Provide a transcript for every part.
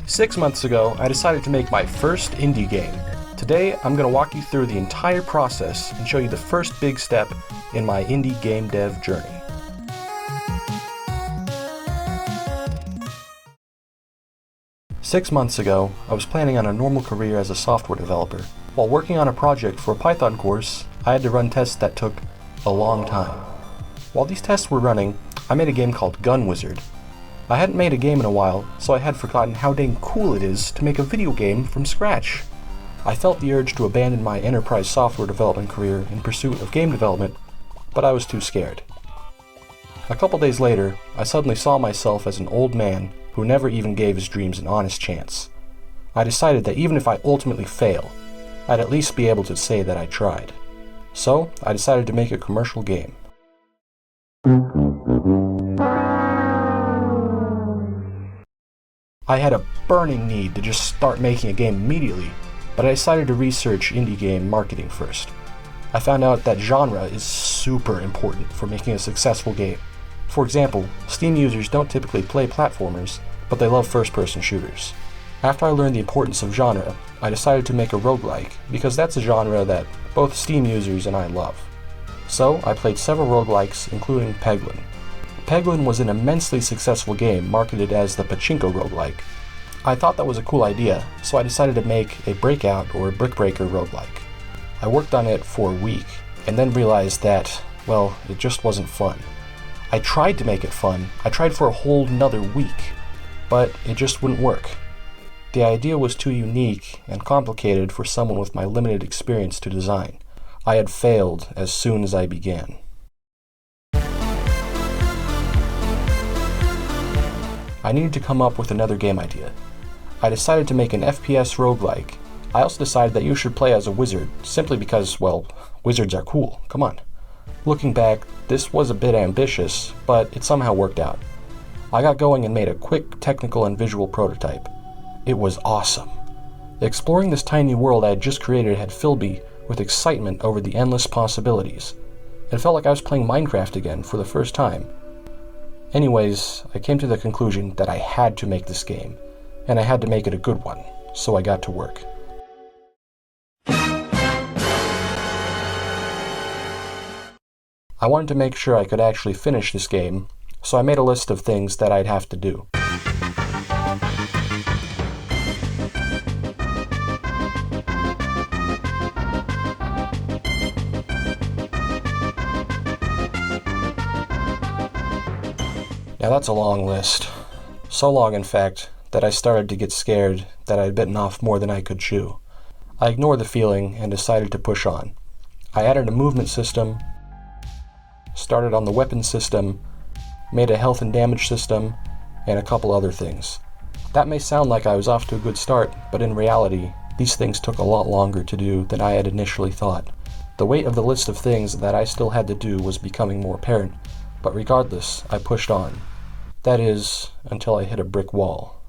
6 months ago, I decided to make my first indie game. Today, I'm going to walk you through the entire process and show you the first big step in my indie game dev journey. Six months ago, I was planning on a normal career as a software developer. While working on a project for a Python course, I had to run tests that took a long time. While these tests were running, I made a game called Gun Wizard. I hadn't made a game in a while, so I had forgotten how dang cool it is to make a video game from scratch. I felt the urge to abandon my enterprise software development career in pursuit of game development, but I was too scared. A couple days later, I suddenly saw myself as an old man who never even gave his dreams an honest chance. I decided that even if I ultimately fail, I'd at least be able to say that I tried. So, I decided to make a commercial game. I had a burning need to just start making a game immediately, but I decided to research indie game marketing first. I found out that genre is super important for making a successful game. For example, Steam users don't typically play platformers, but they love first-person shooters. After I learned the importance of genre, I decided to make a roguelike, because that's a genre that both Steam users and I love. So, I played several roguelikes, including Peglin. Peglin was an immensely successful game marketed as the pachinko roguelike. I thought that was a cool idea, so I decided to make a Breakout or Brick Breaker roguelike. I worked on it for a week, and then realized that, well, it just wasn't fun. I tried to make it fun, I tried for a whole nother week, but it just wouldn't work. The idea was too unique and complicated for someone with my limited experience to design. I had failed as soon as I began. I needed to come up with another game idea. I decided to make an FPS roguelike. I also decided that you should play as a wizard, simply because, well, wizards are cool, come on. Looking back, this was a bit ambitious, but it somehow worked out. I got going and made a quick technical and visual prototype. It was awesome. Exploring this tiny world I had just created had filled me with excitement over the endless possibilities. It felt like I was playing Minecraft again for the first time. Anyways, I came to the conclusion that I had to make this game, and I had to make it a good one, so I got to work. I wanted to make sure I could actually finish this game, so I made a list of things that I'd have to do. Now that's a long list. So long, in fact, that I started to get scared that I'd bitten off more than I could chew. I ignored the feeling and decided to push on. I added a movement system, started on the weapon system, made a health and damage system, and a couple other things. That may sound like I was off to a good start, but in reality, these things took a lot longer to do than I had initially thought. The weight of the list of things that I still had to do was becoming more apparent, but regardless, I pushed on. That is, until I hit a brick wall.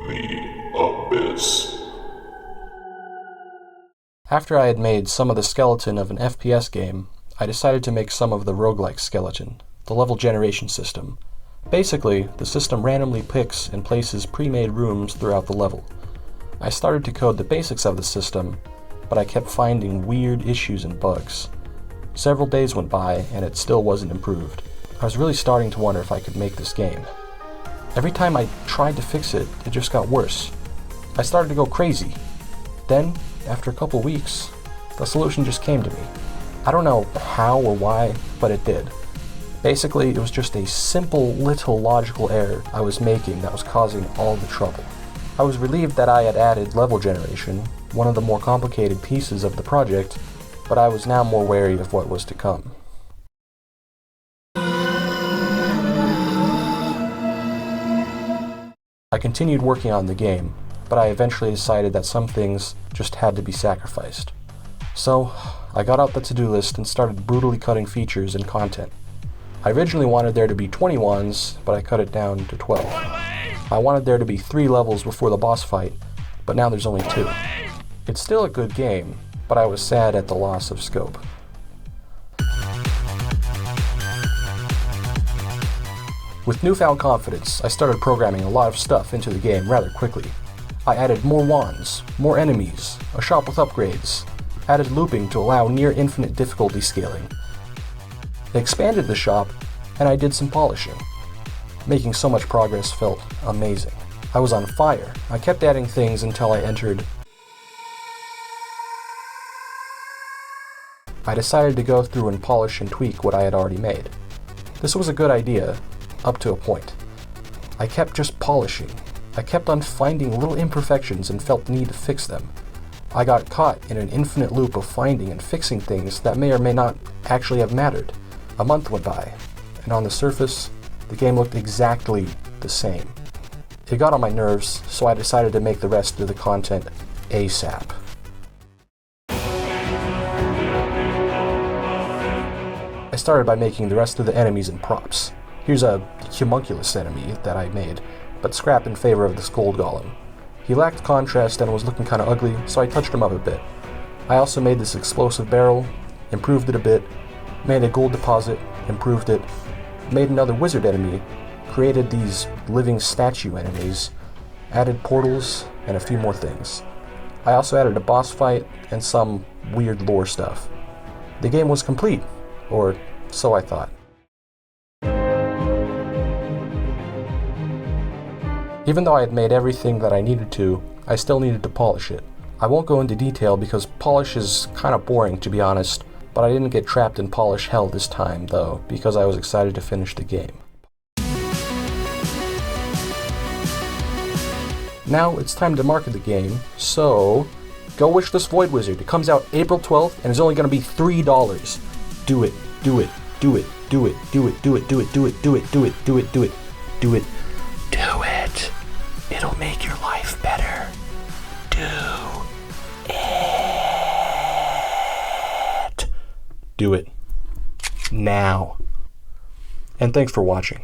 The Abyss. After I had made some of the skeleton of an FPS game, I decided to make some of the roguelike skeleton, the level generation system. Basically, the system randomly picks and places pre-made rooms throughout the level. I started to code the basics of the system, but I kept finding weird issues and bugs. Several days went by and it still wasn't improved. I was really starting to wonder if I could make this game. Every time I tried to fix it, it just got worse. I started to go crazy. Then, after a couple weeks, the solution just came to me. I don't know how or why, but it did. Basically, it was just a simple little logical error I was making that was causing all the trouble. I was relieved that I had added level generation, one of the more complicated pieces of the project, but I was now more wary of what was to come. I continued working on the game, but I eventually decided that some things just had to be sacrificed. So, I got out the to-do list and started brutally cutting features and content. I originally wanted there to be 20 wands, but I cut it down to 12. I wanted there to be 3 levels before the boss fight, but now there's only 2. It's still a good game, but I was sad at the loss of scope. With newfound confidence, I started programming a lot of stuff into the game rather quickly. I added more wands, more enemies, a shop with upgrades, added looping to allow near infinite difficulty scaling. I expanded the shop, and I did some polishing. Making so much progress felt amazing. I was on fire. I kept adding things until I entered. I decided to go through and polish and tweak what I had already made. This was a good idea, up to a point. I kept just polishing. I kept on finding little imperfections and felt the need to fix them. I got caught in an infinite loop of finding and fixing things that may or may not actually have mattered. A month went by, and on the surface, the game looked exactly the same. It got on my nerves, so I decided to make the rest of the content ASAP. I started by making the rest of the enemies and props. Here's a homunculus enemy that I made, but scrapped in favor of this gold golem. He lacked contrast and was looking kinda ugly, so I touched him up a bit. I also made this explosive barrel, improved it a bit, made a gold deposit, improved it, made another wizard enemy, created these living statue enemies, added portals, and a few more things. I also added a boss fight and some weird lore stuff. The game was complete, or so I thought. Even though I had made everything that I needed to, I still needed to polish it. I won't go into detail because polish is kinda boring, to be honest, but I didn't get trapped in polish hell this time, though, because I was excited to finish the game. Now it's time to market the game, so go Wishlist Void Wizard. It comes out April 12th and is only going to be $3. Do it, do it, do it, do it, do it, do it, do it, do it, do it, do it, do it, do it, do it, do it. It'll make your life better. Do it. Do it. Now. And thanks for watching.